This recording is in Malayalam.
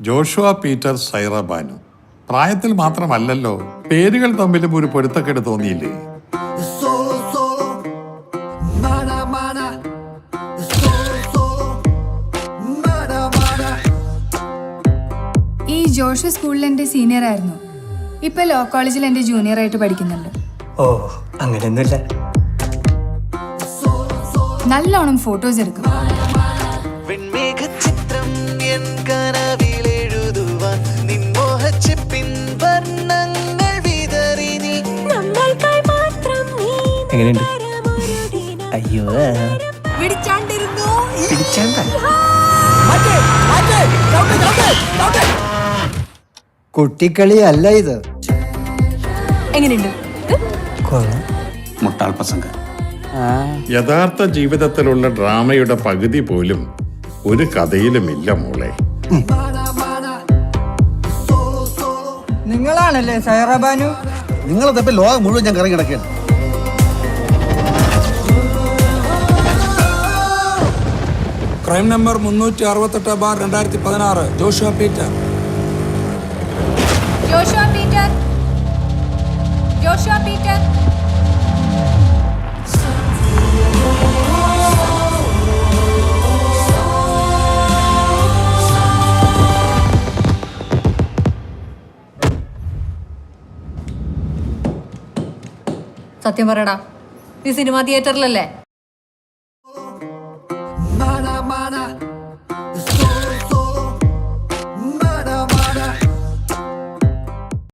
Joshua Peter, Saira Banu. പ്രായത്തിൽ മാത്രമല്ലല്ലോ, പേരുകൾ തമ്മിലും ഒരു പൊരുത്തക്കേട് തോന്നിയില്ലേ? ഈ ജോഷു സ്കൂളിൽ എന്റെ സീനിയർ ആയിരുന്നു. ഇപ്പൊ ലോ കോളേജിൽ എന്റെ ജൂനിയർ ആയിട്ട് പഠിക്കുന്നുണ്ട്. ഓ, അങ്ങനെയൊന്നുമില്ല. നല്ലോണം ഫോട്ടോസ് എടുക്കും. എങ്ങനെയുണ്ട്? അയ്യോ, കുട്ടിക്കളി അല്ല ഇത്. എങ്ങനെയുണ്ട്? മുട്ടാൾ പസംഗ. യഥാർത്ഥ ജീവിതത്തിലുള്ള ഡ്രാമയുടെ പകുതി പോലും ഒരു കഥയിലുമില്ല മോളെ. നിങ്ങളാണല്ലേ സൈറ ബാനു? നിങ്ങളെ തപ്പി ലോകം മുഴുവൻ ഞാൻ കറങ്ങി കിടക്കുകയാണ്. Crime number 368/2016 Joshua Peter. Joshua Peter, Joshua Peter. സത്യം പറയടാ, നീ സിനിമാ തിയേറ്ററിലല്ലേ?